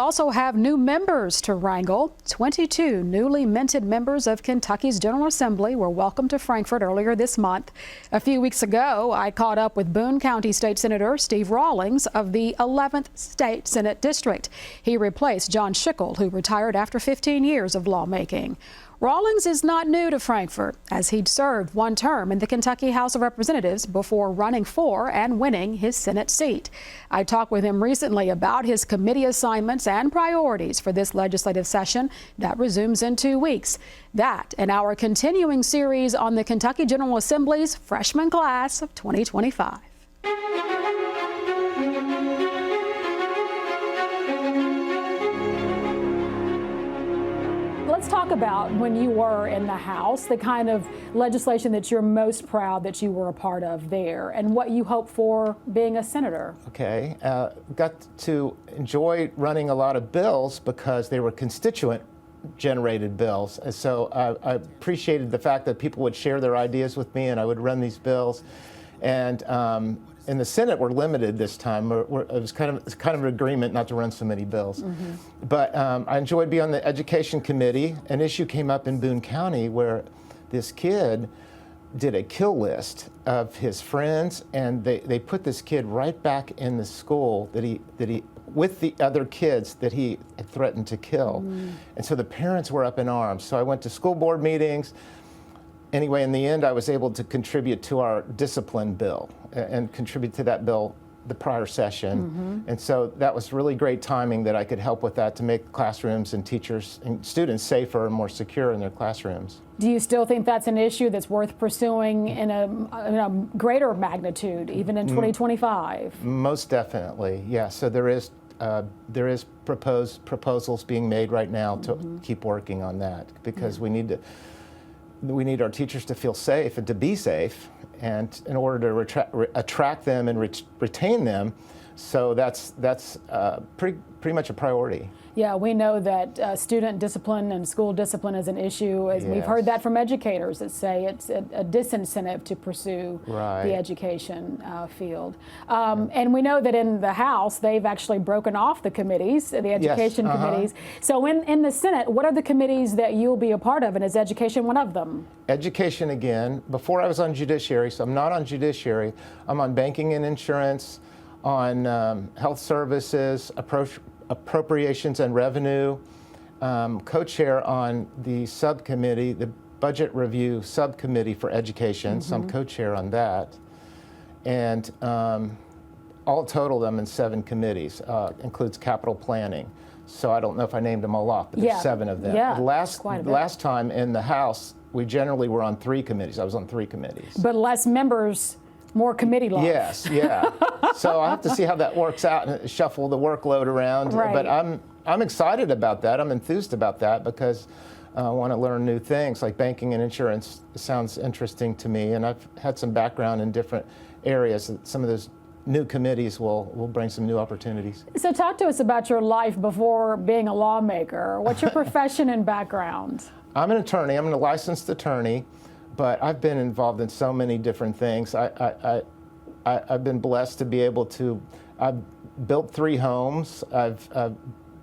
Also have new members to wrangle. 22 newly minted members of Kentucky's General Assembly were welcomed to Frankfort earlier this month. A few weeks ago, I caught up with Boone County State Senator Steve Rawlings of the 11th State Senate District. He replaced John Schickel, who retired after 15 years of lawmaking. Rawlings is not new to Frankfort, as he'd served one term in the Kentucky House of Representatives before running for and winning his Senate seat. I talked with him recently about his committee assignments and priorities for this legislative session that resumes in 2 weeks. That and our continuing series on the Kentucky General Assembly's freshman class of 2025. Let's talk about when you were in the House, the kind of legislation that you're most proud that you were a part of there, and what you hope for being a senator. Okay, got to enjoy running a lot of bills because they were constituent-generated bills. And so I appreciated the fact that people would share their ideas with me, and I would run these bills. And in the Senate, we're limited this time. It was kind of an agreement not to run so many bills. But I enjoyed being on the Education Committee. An issue came up in Boone County where this kid did a kill list of his friends, and they put this kid right back in the school that he with the other kids that he had threatened to kill. And so the parents were up in arms. So I went to school board meetings. Anyway, in the end, I was able to contribute to our discipline bill and contribute to that bill the prior session. And so that was really great timing that I could help with that to make classrooms and teachers and students safer and more secure in their classrooms. Do you still think that's an issue that's worth pursuing in a greater magnitude, even in 2025? Most definitely, yeah. So there is proposals being made right now to keep working on that, because we need our teachers to feel safe and to be safe, and in order to attract them and retain them. So that's pretty much a priority. Yeah, we know that student discipline and school discipline is an issue. As we've heard that from educators that say it's a disincentive to pursue the education field. And we know that in the House, they've actually broken off the committees, the education committees. So in the Senate, what are the committees that you'll be a part of, and is education one of them? Education again. Before I was on judiciary, so I'm not on judiciary. I'm on banking and insurance, on health services, appropriations and revenue, co-chair on the subcommittee, the budget review subcommittee for education, so I'm co-chair on that. And all total, I'm in 7 committees, includes capital planning. So I don't know if I named them all off, but there's 7 of them. Last time in the House, we generally were on 3 committees. I was on 3 committees. But less members, more committee love. Yes, yeah. So I have to see how that works out and shuffle the workload around. But I'm excited about that. I'm enthused about that because I want to learn new things. Like banking and insurance sounds interesting to me, and I've had some background in different areas. Some of those new committees will bring some new opportunities. So talk to us about your life before being a lawmaker. What's your profession and background? I'm an attorney. I'm a licensed attorney. But I've been involved in so many different things. I've been blessed to be able to. I've built 3 homes. I've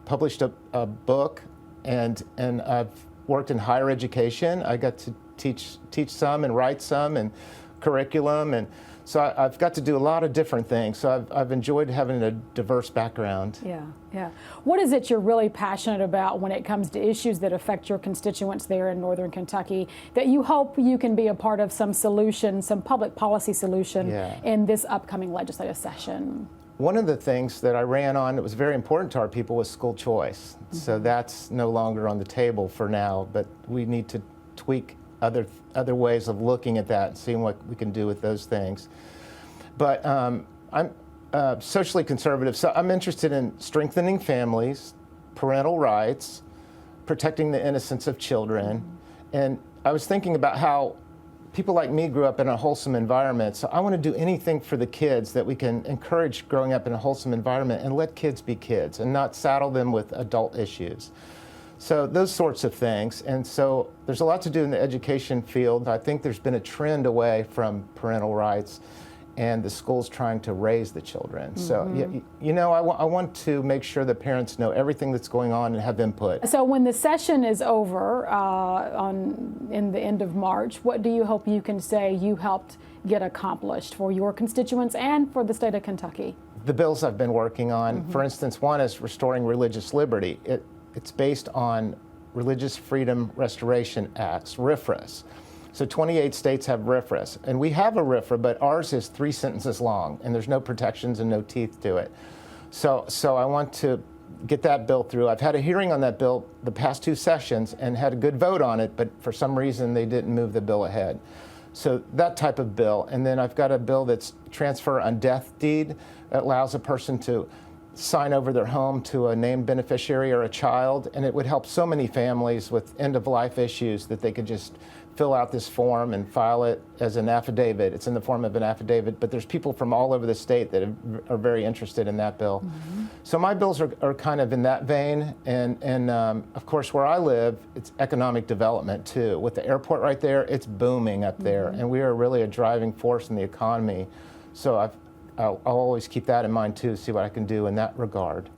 published a book, and I've worked in higher education. I got to teach some and write some and curriculum, and so I've got to do a lot of different things. So I've enjoyed having a diverse background. Yeah. What is it you're really passionate about when it comes to issues that affect your constituents there in Northern Kentucky that you hope you can be a part of some solution, some public policy solution in this upcoming legislative session? One of the things that I ran on that was very important to our people was school choice. So that's no longer on the table for now, but we need to tweak other ways of looking at that and seeing what we can do with those things. But I'm socially conservative, so I'm interested in strengthening families, parental rights, protecting the innocence of children. And I was thinking about how people like me grew up in a wholesome environment, so I want to do anything for the kids that we can encourage growing up in a wholesome environment and let kids be kids and not saddle them with adult issues. So those sorts of things. And so there's a lot to do in the education field. I think there's been a trend away from parental rights and the school's trying to raise the children. So, you know, I want to make sure that parents know everything that's going on and have input. So when the session is over in the end of March, what do you hope you can say you helped get accomplished for your constituents and for the state of Kentucky? The bills I've been working on, for instance, one is restoring religious liberty. It's based on Religious Freedom Restoration Acts, RFRAs. So 28 states have RFRAs, and we have a RFRA, but ours is 3 sentences long, and there's no protections and no teeth to it. So I want to get that bill through. I've had a hearing on that bill the past 2 sessions and had a good vote on it, but for some reason they didn't move the bill ahead. So that type of bill. And then I've got a bill that's transfer on death deed. It allows a person to sign over their home to a named beneficiary or a child, and it would help so many families with end-of-life issues that they could just fill out this form and file it as an affidavit. It's in the form of an affidavit, but there's people from all over the state that are very interested in that bill. So my bills are kind of in that vein, and of course where I live, it's economic development too. With the airport right there, it's booming up there, and we are really a driving force in the economy. So I'll always keep that in mind too, see what I can do in that regard.